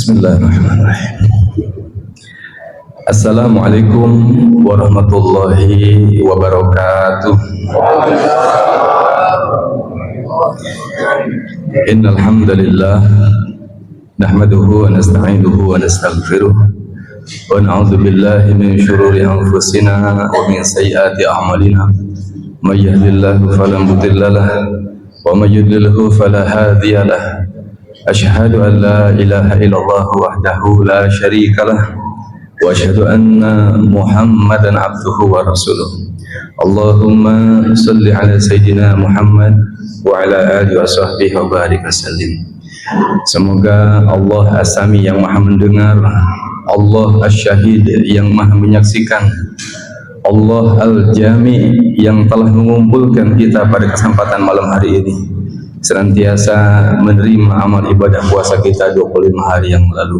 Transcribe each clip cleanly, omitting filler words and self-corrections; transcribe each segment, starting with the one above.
Bismillahirrahmanirrahim. Assalamualaikum warahmatullahi wabarakatuh. Innal hamdalillah nahmaduhu wa nasta'inuhu wa nastaghfiruh wa na'udzu billahi min shururi anfusina wa min sayyiati a'malina. May yahdihillahu fala mudilla lahu wa may yudlilhu fala hadiya lahu. Asyhadu an la ilaha illallah wahdahu la syarika lah wa asyhadu anna Muhammadan abduhu wa rasuluh. Allahumma salli ala sayyidina Muhammad wa ala alihi wa sahbihi wa barik wasallim. Semoga Allah As-Sami yang maha mendengar, Allah As-Syahid yang maha menyaksikan, Allah Al-Jami yang telah mengumpulkan kita pada kesempatan malam hari ini senantiasa menerima amal ibadah puasa kita 25 hari yang lalu,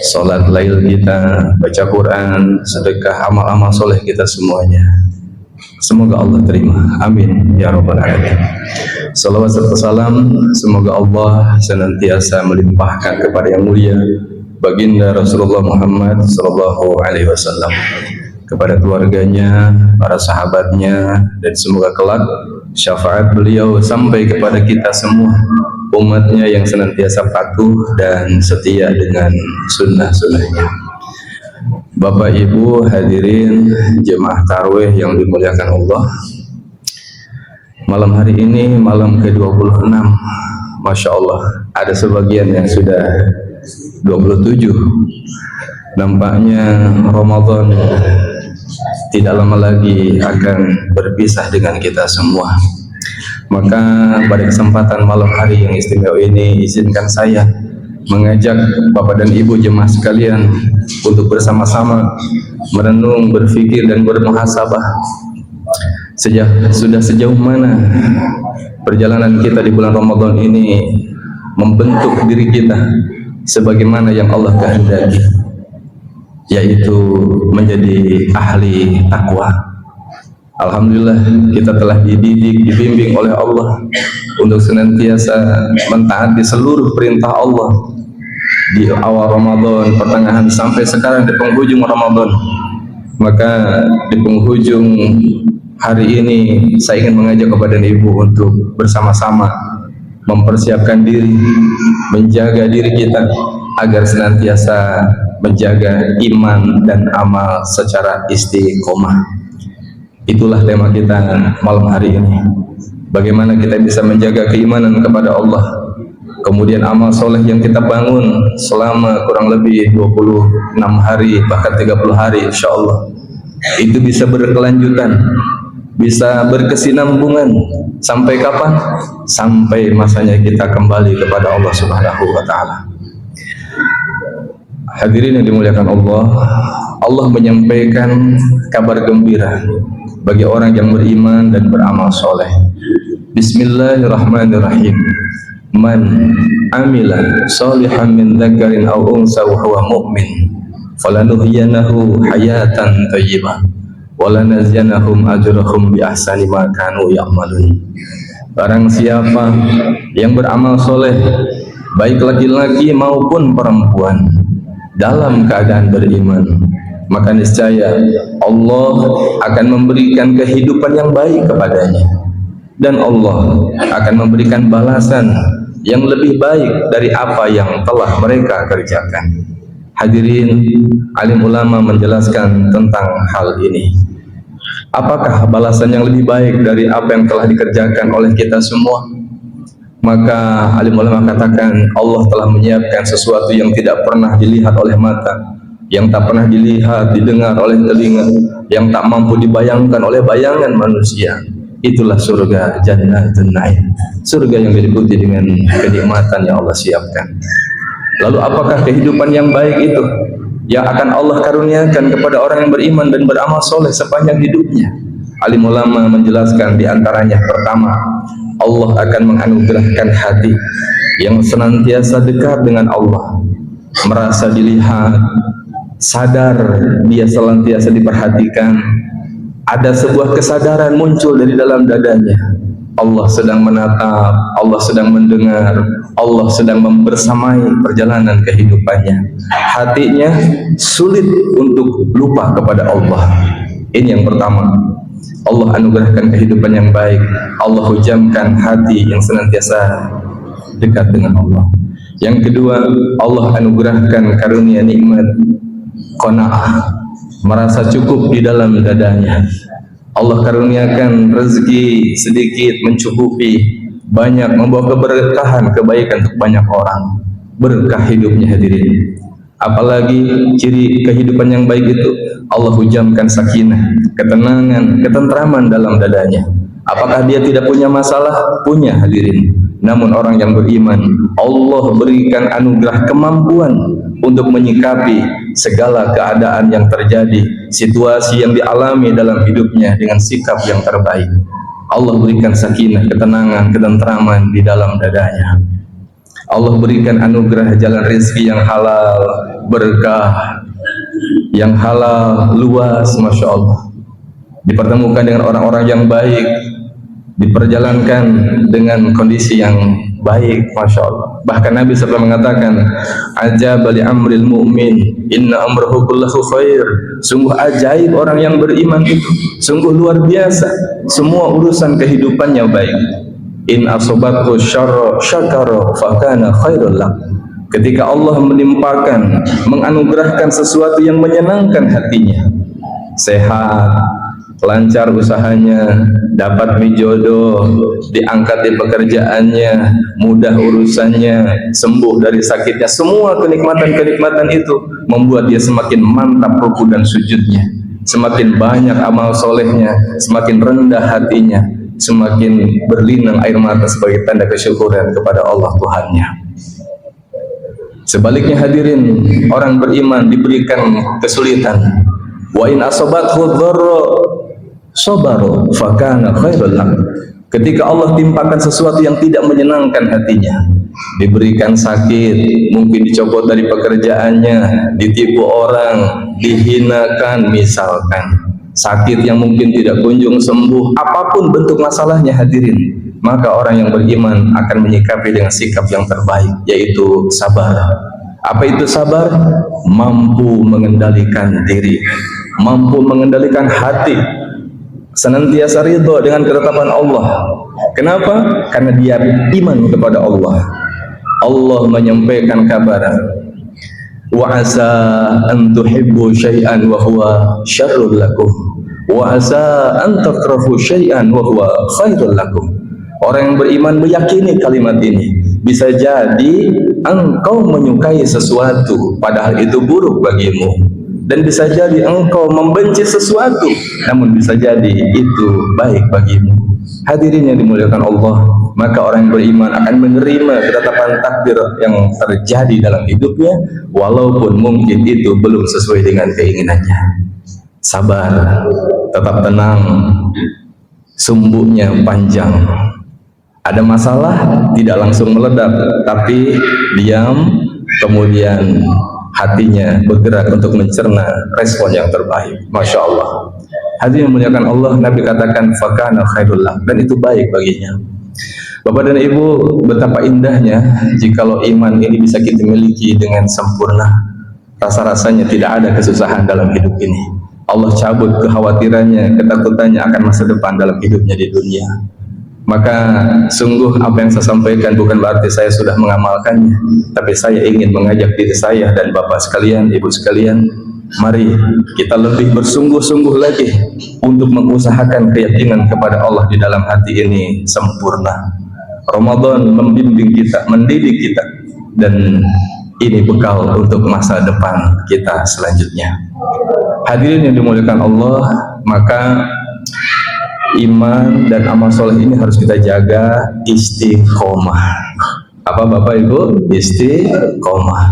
salat lail kita, baca Quran, sedekah, amal-amal soleh kita semuanya. Semoga Allah terima, amin ya rabbal alamin. Salawat serta salam semoga Allah senantiasa melimpahkan kepada yang mulia baginda Rasulullah Muhammad sallallahu alaihi wasallam, kepada keluarganya, para sahabatnya, dan semoga kelak syafaat beliau sampai kepada kita semua umatnya yang senantiasa patuh dan setia dengan sunnah-sunnahnya. Bapak Ibu hadirin jemaah tarawih yang dimuliakan Allah, malam hari ini malam ke-26, Masya Allah, ada sebagian yang sudah 27. Nampaknya Ramadan tidak lama lagi akan berpisah dengan kita semua. Maka pada kesempatan malam hari yang istimewa ini, izinkan saya mengajak Bapak dan Ibu jemaah sekalian untuk bersama-sama merenung, berfikir dan bermuhasabah sudah sejauh mana perjalanan kita di bulan Ramadan ini membentuk diri kita sebagaimana yang Allah kehendaki, yaitu menjadi ahli takwa. Alhamdulillah kita telah dididik, dibimbing oleh Allah untuk senantiasa mentaati seluruh perintah Allah di awal Ramadan, pertengahan sampai sekarang di penghujung Ramadan. Maka di penghujung hari ini saya ingin mengajak kepada ibu untuk bersama-sama mempersiapkan diri, menjaga diri kita agar senantiasa menjaga iman dan amal secara istiqomah. Itulah tema kita malam hari ini. Bagaimana kita bisa menjaga keimanan kepada Allah, kemudian amal soleh yang kita bangun selama kurang lebih 26 hari bahkan 30 hari insya Allah itu bisa berkelanjutan, bisa berkesinambungan. Sampai kapan? Sampai masanya kita kembali kepada Allah Subhanahu wa ta'ala. Hadirin yang dimuliakan Allah, Allah menyampaikan kabar gembira bagi orang yang beriman dan beramal soleh. Bismillahirrahmanirrahim. Man amila sholihan min dzakarin aw unsa wa huwa mu'min falanuhyiyanahu hayatan thayyibah wa lanazyanahum ajrahum bi ahsani ma kanu ya'malun. Barang siapa yang beramal soleh, baik laki-laki maupun perempuan, dalam keadaan beriman, maka niscaya Allah akan memberikan kehidupan yang baik kepadanya, dan Allah akan memberikan balasan yang lebih baik dari apa yang telah mereka kerjakan. Hadirin, alim ulama menjelaskan tentang hal ini. Apakah balasan yang lebih baik dari apa yang telah dikerjakan oleh kita semua? Maka alim ulama katakan Allah telah menyiapkan sesuatu yang tidak pernah dilihat oleh mata, yang tak pernah dilihat, didengar oleh telinga, yang tak mampu dibayangkan oleh bayangan manusia. Itulah surga, Jannatun Na'im, surga yang diliputi dengan kenikmatan yang Allah siapkan. Lalu apakah kehidupan yang baik itu yang akan Allah karuniakan kepada orang yang beriman dan beramal soleh sepanjang hidupnya? Alim ulama menjelaskan diantaranya, pertama, Allah akan menganugerahkan hati yang senantiasa dekat dengan Allah, merasa dilihat, sadar dia senantiasa diperhatikan, ada sebuah kesadaran muncul dari dalam dadanya Allah sedang menatap, Allah sedang mendengar, Allah sedang membersamai perjalanan kehidupannya. Hatinya sulit untuk lupa kepada Allah. Ini yang pertama. Allah anugerahkan kehidupan yang baik. Allah hujamkan hati yang senantiasa dekat dengan Allah. Yang kedua, Allah anugerahkan karunia nikmat qanaah, merasa cukup di dalam dadanya. Allah karuniakan rezeki sedikit mencukupi, banyak membawa keberkahan, kebaikan untuk banyak orang. Berkah hidupnya hadirin. Apalagi ciri kehidupan yang baik itu, Allah hujamkan sakinah, ketenangan, ketentraman dalam dadanya. Apakah dia tidak punya masalah? Punya hadirin. Namun orang yang beriman, Allah berikan anugerah kemampuan untuk menyikapi segala keadaan yang terjadi, situasi yang dialami dalam hidupnya dengan sikap yang terbaik. Allah berikan sakinah, ketenangan, ketentraman di dalam dadanya. Allah berikan anugerah jalan rezeki yang halal, berkah, yang halal, luas, Masya Allah. Dipertemukan dengan orang-orang yang baik, diperjalankan dengan kondisi yang baik, Masya Allah. Bahkan Nabi SAW mengatakan, ajab li amril mu'min, inna amrahu kullahu khair. Sungguh ajaib orang yang beriman itu, sungguh luar biasa, semua urusan kehidupannya baik. In asobathu syarra syakara fakana khairul lah. Ketika Allah menimpakan, menganugerahkan sesuatu yang menyenangkan hatinya, sehat, lancar usahanya, dapat jodoh, diangkat di pekerjaannya, mudah urusannya, sembuh dari sakitnya, semua kenikmatan-kenikmatan itu membuat dia semakin mantap ruku dan sujudnya, semakin banyak amal solehnya, semakin rendah hatinya, semakin berlinang air mata sebagai tanda kesyukuran kepada Allah Tuhannya. Sebaliknya hadirin, orang beriman diberikan kesulitan, wa in asobathu dharra sabaru fakana khairul lah. Ketika Allah timpakan sesuatu yang tidak menyenangkan hatinya, diberikan sakit, mungkin dicopot dari pekerjaannya, ditipu orang, dihinakan misalkan, sakit yang mungkin tidak kunjung sembuh, apapun bentuk masalahnya hadirin, maka orang yang beriman akan menyikapi dengan sikap yang terbaik, yaitu sabar. Apa itu sabar? Mampu mengendalikan diri, mampu mengendalikan hati, senantiasa ridho dengan ketetapan Allah. Kenapa? Karena dia iman kepada Allah. Allah menyampaikan kabar, wa asa an tuhibbu syai'an wa huwa syarrul lakum, wa asa an takrahu syai'an wa huwa khairul lakum. Orang yang beriman meyakini kalimat ini, bisa jadi engkau menyukai sesuatu padahal itu buruk bagimu, dan bisa jadi engkau membenci sesuatu namun bisa jadi itu baik bagimu. Hadirin yang dimuliakan Allah, maka orang yang beriman akan menerima ketetapan takdir yang terjadi dalam hidupnya walaupun mungkin itu belum sesuai dengan keinginannya. Sabar, tetap tenang, sumbunya panjang. Ada masalah tidak langsung meledak, tapi diam, kemudian hatinya bergerak untuk mencerna respon yang terbaik. Masya Allah. Hadirin memuliakan Allah, Nabi katakan fakana khairullah, dan itu baik baginya. Bapak dan Ibu, betapa indahnya jikalau iman ini bisa kita miliki dengan sempurna. Rasa-rasanya tidak ada kesusahan dalam hidup ini. Allah cabut kekhawatirannya, ketakutannya akan masa depan dalam hidupnya di dunia. Maka sungguh apa yang saya sampaikan bukan berarti saya sudah mengamalkannya, tapi saya ingin mengajak diri saya dan Bapak sekalian, Ibu sekalian, mari kita lebih bersungguh-sungguh lagi untuk mengusahakan keyakinan kepada Allah di dalam hati ini sempurna. Ramadan membimbing kita, mendidik kita, dan ini bekal untuk masa depan kita selanjutnya. Hadirin yang dimuliakan Allah, maka iman dan amal soleh ini harus kita jaga istiqomah. Apa Bapak Ibu? Istiqomah,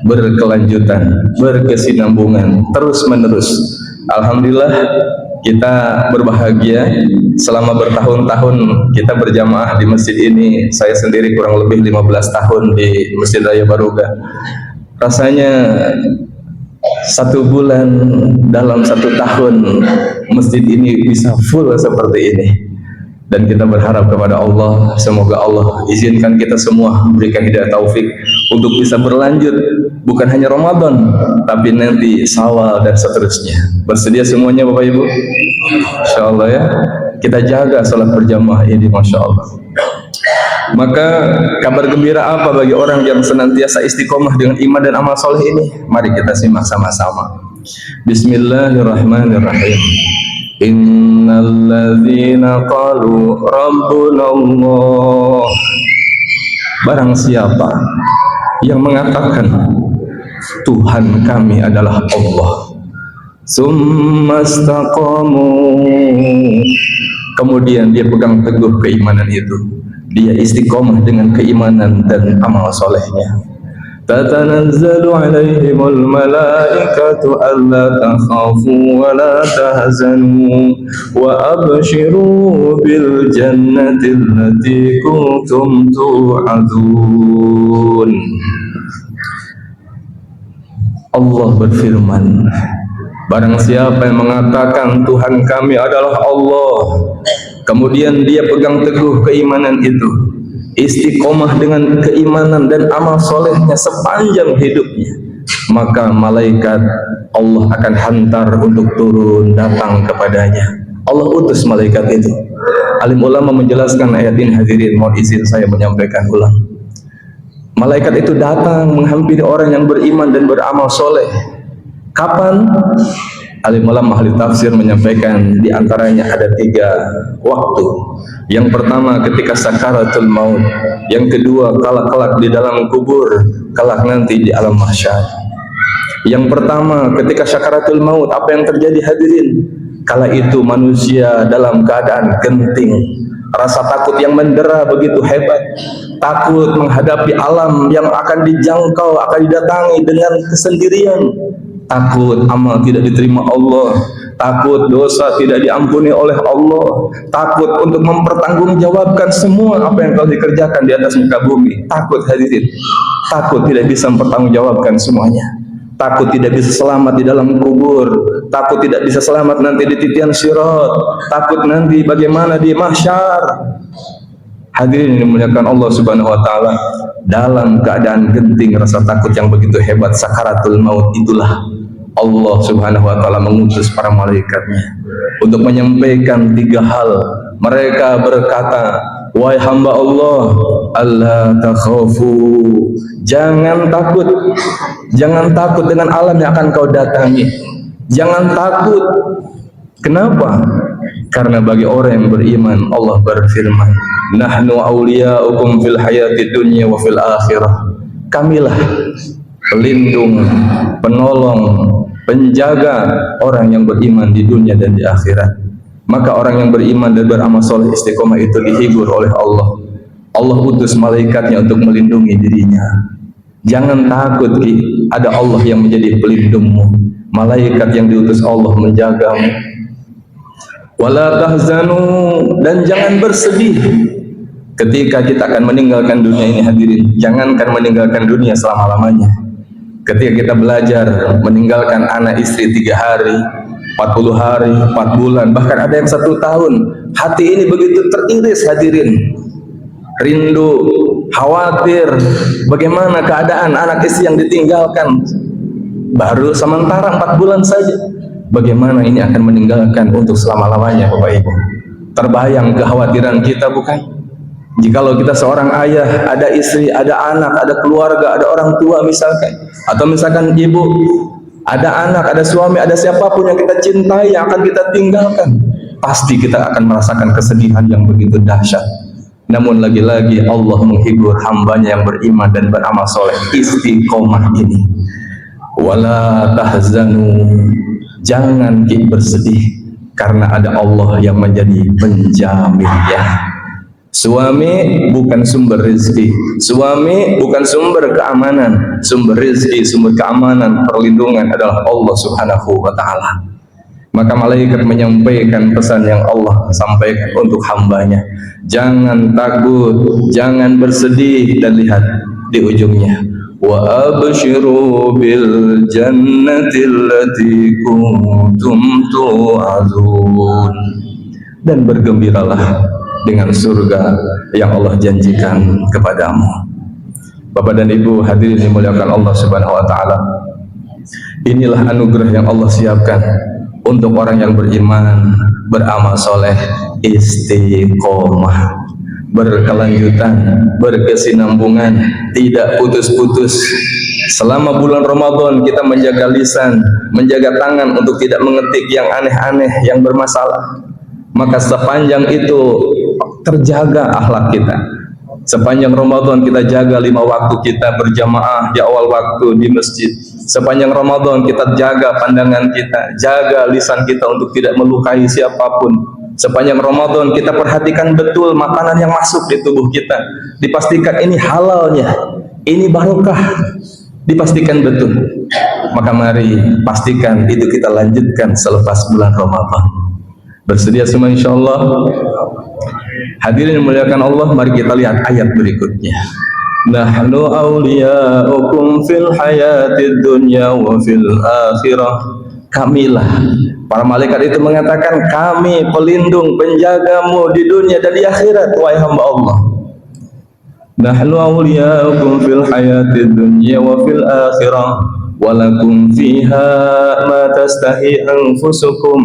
berkelanjutan, berkesinambungan, terus menerus. Alhamdulillah kita berbahagia selama bertahun-tahun kita berjamaah di masjid ini. Saya sendiri kurang lebih 15 tahun di Masjid Raya Baruga. Rasanya 1 bulan dalam 1 tahun masjid ini bisa full seperti ini, Dan kita berharap kepada Allah, semoga Allah izinkan kita semua, berikan hidayah taufik untuk bisa berlanjut, bukan hanya Ramadan, tapi nanti Syawal dan seterusnya. Bersedia semuanya Bapak Ibu? Insya Allah ya. Kita jaga salat berjamaah ini, Masya Allah. Maka kabar gembira apa bagi orang yang senantiasa istiqomah dengan iman dan amal soleh ini? Mari kita simak sama-sama. Bismillahirrahmanirrahim. Innalladzina qalu Rabbuna Allah. Barang siapa yang mengatakan Tuhan kami adalah Allah, Summastaqamu, kemudian dia pegang teguh keimanan itu, dia istiqomah dengan keimanan dan amal solehnya. Tatanazzalu alaihimul malaikatu alla takhafu wa la tahzanu wa abshiru bil jannati allati kuntum tu'adun. Allah berfirman, barang siapa yang mengatakan Tuhan kami adalah Allah, kemudian dia pegang teguh keimanan itu, istiqomah dengan keimanan dan amal solehnya sepanjang hidupnya, maka malaikat Allah akan hantar untuk turun datang kepadanya. Allah utus malaikat itu. Alim ulama menjelaskan ayat ini, hadirin, mohon izin saya menyampaikan ulang. Malaikat itu datang menghampiri orang yang beriman dan beramal soleh. Kapan? Alim ulama ahli tafsir menyampaikan diantaranya ada 3 waktu. Yang pertama ketika sakaratul maut, yang kedua kelak di dalam kubur, kelak nanti di alam mahsyar. Yang pertama ketika sakaratul maut, apa yang terjadi hadirin? Kala itu manusia dalam keadaan genting, rasa takut yang mendera begitu hebat, takut menghadapi alam yang akan dijangkau, akan didatangi dengan kesendirian, takut amal tidak diterima Allah, takut dosa tidak diampuni oleh Allah, takut untuk mempertanggungjawabkan semua apa yang telah dikerjakan di atas muka bumi. Takut hadirin, takut tidak bisa mempertanggungjawabkan semuanya, takut tidak bisa selamat di dalam kubur, takut tidak bisa selamat nanti di titian sirat, takut nanti bagaimana di mahsyar. Hadirin yang dimuliakan Allah Subhanahu wa taala, dalam keadaan genting rasa takut yang begitu hebat sakaratul maut itulah Allah Subhanahu wa taala mengutus para malaikatnya untuk menyampaikan 3 hal. Mereka berkata, wahai hamba Allah, alla takhafu, jangan takut dengan alam yang akan kau datangi. Jangan takut. Kenapa? Karena bagi orang yang beriman, Allah berfirman, nahnu awliya'ukum fil hayati dunya wa fil akhirah. Kamilah pelindung, penolong, penjaga orang yang beriman di dunia dan di akhirat. Maka orang yang beriman dan beramal soleh istiqomah itu dihibur oleh Allah. Allah utus malaikatnya untuk melindungi dirinya. Jangan takut, ada Allah yang menjadi pelindungmu, malaikat yang diutus Allah menjagamu. Wala tahzanu, dan jangan bersedih ketika kita akan meninggalkan dunia ini hadirin. Jangankan meninggalkan dunia selama-lamanya, ketika kita belajar meninggalkan anak istri 3 hari, 40 hari, 4 bulan, bahkan ada yang 1 tahun, hati ini begitu teriris hadirin, rindu, khawatir bagaimana keadaan anak istri yang ditinggalkan baru sementara 4 bulan saja. Bagaimana ini akan meninggalkan untuk selama-lamanya Bapak Ibu. Terbayang kekhawatiran kita bukan? Jikalau kita seorang ayah, ada istri, ada anak, ada keluarga, ada orang tua misalkan, atau misalkan ibu, ada anak, ada suami, ada siapapun yang kita cintai yang akan kita tinggalkan, pasti kita akan merasakan kesedihan yang begitu dahsyat. Namun lagi-lagi Allah menghibur hambanya yang beriman dan beramal soleh istiqomah ini. Wala tahzanu, jangan bersedih karena ada Allah yang menjadi penjaminnya. Suami bukan sumber rezeki, suami bukan sumber keamanan. Sumber rezeki, sumber keamanan, perlindungan adalah Allah Subhanahu wa taala. Maka malaikat menyampaikan pesan yang Allah sampaikan untuk hambanya. Jangan takut, jangan bersedih, dan lihat di ujungnya, wa abshiru bil jannati allati kuntum tu'adun, dan bergembiralah dengan surga yang Allah janjikan kepadamu. Bapak dan Ibu hadirin dimuliakan Allah Subhanahu wa taala. Inilah anugerah yang Allah siapkan untuk orang yang beriman, beramal soleh, istiqomah, berkelanjutan, berkesinambungan, tidak putus-putus. Selama bulan Ramadan kita menjaga lisan, menjaga tangan untuk tidak mengetik yang aneh-aneh, yang bermasalah. Maka sepanjang itu terjaga akhlak kita. Sepanjang Ramadan kita jaga 5 waktu kita berjamaah di awal waktu di masjid. Sepanjang Ramadan kita jaga pandangan kita, jaga lisan kita untuk tidak melukai siapapun. Sepanjang Ramadan kita perhatikan betul makanan yang masuk di tubuh kita. Dipastikan ini halalnya, ini barokah, dipastikan betul. Maka mari pastikan itu kita lanjutkan selepas bulan Ramadan. Bersedia semua insyaallah? Hadirin yang dimuliakan Allah, mari kita lihat ayat berikutnya. Nahnu awliya'ukum fil hayatid dunya wa fil akhirah. Kamilah, para malaikat itu mengatakan, kami pelindung penjagamu di dunia dan di akhirat, wahai hamba Allah. Nahnu awliya'ukum fil hayatid dunya wa fil akhirah walakum fiha ma tastahi anfusukum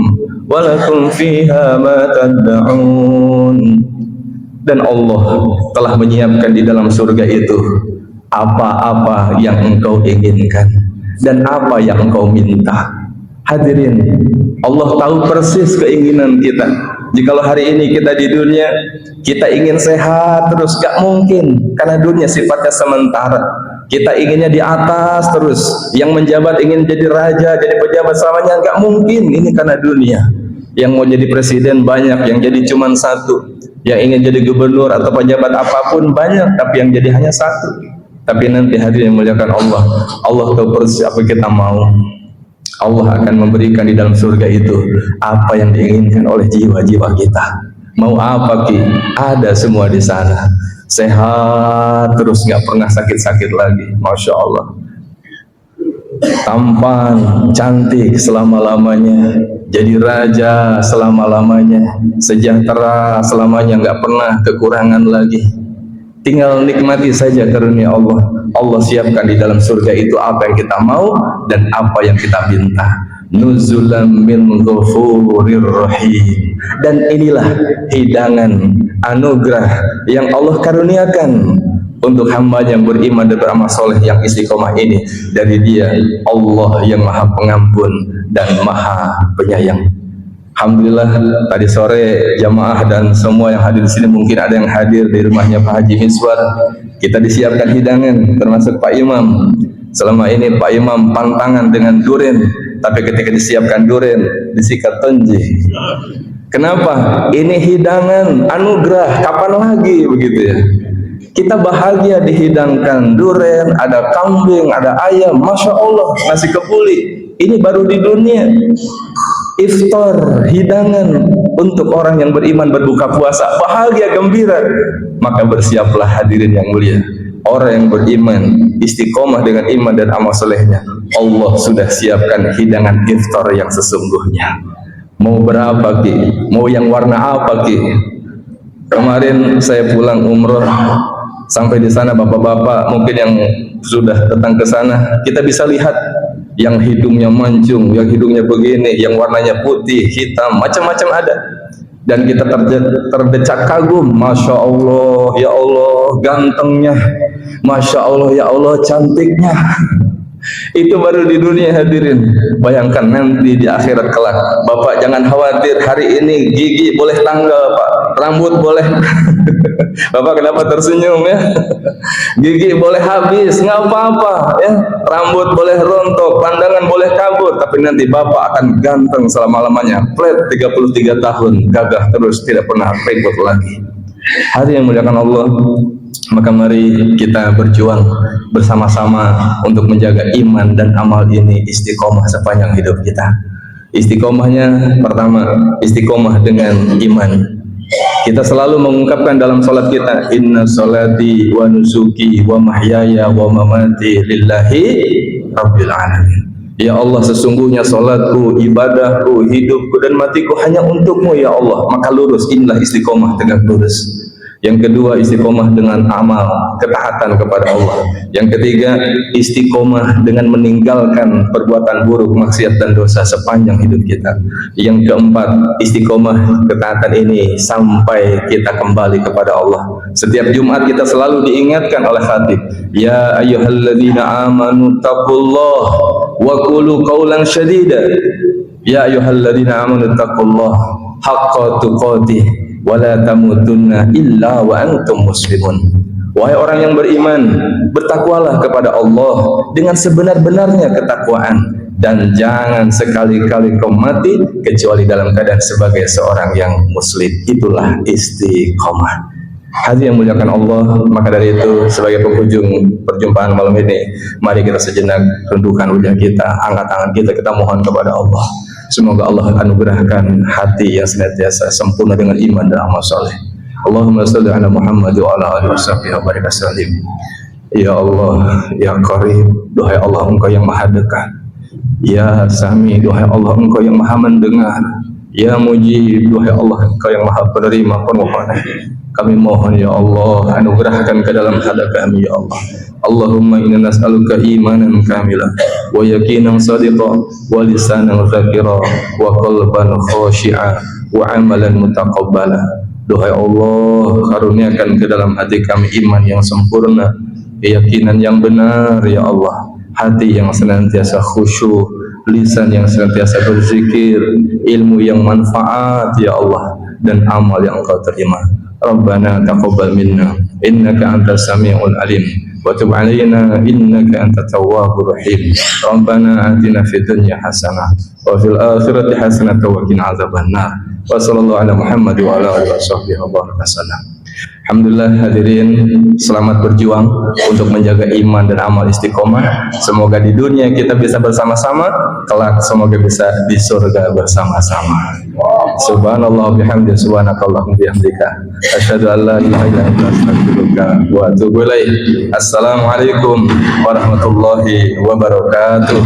walakum fiha ma tad'un. Dan Allah telah menyiapkan di dalam surga itu apa-apa yang engkau inginkan dan apa yang engkau minta. Hadirin, Allah tahu persis keinginan kita. Jikalau hari ini kita di dunia, kita ingin sehat terus, gak mungkin, karena dunia sifatnya sementara. Kita inginnya di atas terus, yang menjabat ingin jadi raja, jadi pejabat selamanya, gak mungkin. Ini karena dunia. Yang mau jadi presiden banyak, yang jadi cuma satu. Yang ingin jadi gubernur atau pejabat apapun banyak, tapi yang jadi hanya satu. Tapi nanti hadirin muliakan Allah, Allah tahu persis apa kita mau. Allah akan memberikan di dalam surga itu apa yang diinginkan oleh jiwa-jiwa kita. Mau apa Ki? Ada semua di sana. Sehat terus, nggak pernah sakit-sakit lagi. Masya Allah. Tampan, cantik selama-lamanya, jadi raja selama-lamanya, sejahtera selamanya, nggak pernah kekurangan lagi. Tinggal nikmati saja karunia Allah. Allah siapkan di dalam surga itu apa yang kita mau dan apa yang kita minta. Nuzulam min ghafurir rahim. Dan inilah hidangan anugerah yang Allah karuniakan untuk hamba yang beriman dan beramal soleh yang istiqomah ini dari Dia, Allah yang Maha Pengampun dan Maha Penyayang. Alhamdulillah tadi sore jamaah dan semua yang hadir di sini, mungkin ada yang hadir di rumahnya Pak Haji Miswar. Kita disiapkan hidangan termasuk Pak Imam. Selama ini Pak Imam pantangan dengan duren, tapi ketika disiapkan duren disikat tonji. Kenapa? Ini hidangan anugerah, kapan lagi begitu ya? Kita bahagia dihidangkan duren, ada kambing, ada ayam, Masya Allah, nasi kebuli. Ini baru di dunia. Iftar, hidangan untuk orang yang beriman berbuka puasa, bahagia, gembira. Maka bersiaplah hadirin yang mulia. Orang yang beriman, istiqomah dengan iman dan amal solehnya, Allah sudah siapkan hidangan iftar yang sesungguhnya. Mau berapa Ki? Mau yang warna apa Ki? Kemarin saya pulang umroh, sampai di sana bapak-bapak mungkin yang sudah datang ke sana, kita bisa lihat yang hidungnya mancung, yang hidungnya begini, yang warnanya putih, hitam, macam-macam ada. Dan kita terdecak kagum, Masya Allah, ya Allah, gantengnya, Masya Allah, ya Allah, cantiknya. Itu baru di dunia hadirin. Bayangkan nanti di akhirat kelak. Bapak jangan khawatir, hari ini gigi boleh tanggal Pak, rambut boleh. Bapak kenapa tersenyum ya? Gigi boleh habis, nggak apa-apa ya. Rambut boleh rontok, pandangan boleh kabur, tapi nanti Bapak akan ganteng selama-lamanya. Flat 33 tahun, gagah terus, tidak pernah ribut lagi. Hari yang muliakan Allah, maka mari kita berjuang bersama-sama untuk menjaga iman dan amal ini istiqomah sepanjang hidup kita. Istiqomahnya pertama, istiqomah dengan iman. Kita selalu mengungkapkan dalam salat kita, inna salati wa nusuki wa mahyaya wa mamati lillahi rabbil alamin. Ya Allah, sesungguhnya salatku, ibadahku, hidupku dan matiku hanya untukmu ya Allah. Maka lurus, inilah istiqomah, tegak lurus. Yang kedua, istiqomah dengan amal, ketaatan kepada Allah. Yang ketiga, istiqomah dengan meninggalkan perbuatan buruk, maksiat dan dosa sepanjang hidup kita. Yang keempat, istiqomah ketaatan ini sampai kita kembali kepada Allah. Setiap Jumat kita selalu diingatkan oleh khatib, ya ayyuhalladzina amanu taqullah wa qulu qawlan syadida. Ya ayyuhalladzina amanu taqullah haqqa tuqatih wala tamutunna illa wa antum muslimun. Wahai orang yang beriman, bertakwalah kepada Allah dengan sebenar-benarnya ketakwaan, dan jangan sekali-kali kau mati kecuali dalam keadaan sebagai seorang yang muslim. Itulah istiqomah. Hadirin yang muliakan Allah, maka dari itu sebagai penghujung perjumpaan malam ini, mari kita sejenak tundukkan wajah kita, angkat tangan kita mohon kepada Allah. Semoga Allah anugerahkan hati yang senantiasa sempurna dengan iman dan amal soleh. Allahumma salli ala Muhammad wa ala alihi wa barik wasallim. Ya Allah, ya Qarib, duhai Allah Engkau yang maha dekat. Ya Sami, duhai Allah Engkau yang maha mendengar. Ya Mujib, duhai Allah Engkau yang maha penerima permohonan. Kami mohon ya Allah, anugerahkan ke dalam hati kami ya Allah. Allahumma inna nas'aluka imanan kamilan wa yaqinan sadiqan wa lisanan dzakira wa qalban khashi'a wa amalan mutaqabbala. Duhai Allah, karuniakan ke dalam hati kami iman yang sempurna, keyakinan yang benar ya Allah, hati yang senantiasa khusyuk, lisan yang senantiasa berzikir, ilmu yang manfaat ya Allah, dan amal yang Engkau terima. Rabbana taqabbal minna innaka antas samiul alim wa tub alaina innaka antat tawwabur rahim. Rabbana atina fid dunya hasanah wa fil akhirati hasanah wa qina adzabannar. Wa sallallahu ala Muhammad wa ala alihi wasallam. Alhamdulillah hadirin, selamat berjuang untuk menjaga iman dan amal istiqomah. Semoga di dunia kita bisa bersama-sama, kelak semoga bisa di surga bersama-sama. Subhanallah bihamdi, subhanakallahumma bihamdika, asyhadu an la ilaha illa anta astaghfiruka wa atubu ilaik. Assalamualaikum warahmatullahi wabarakatuh.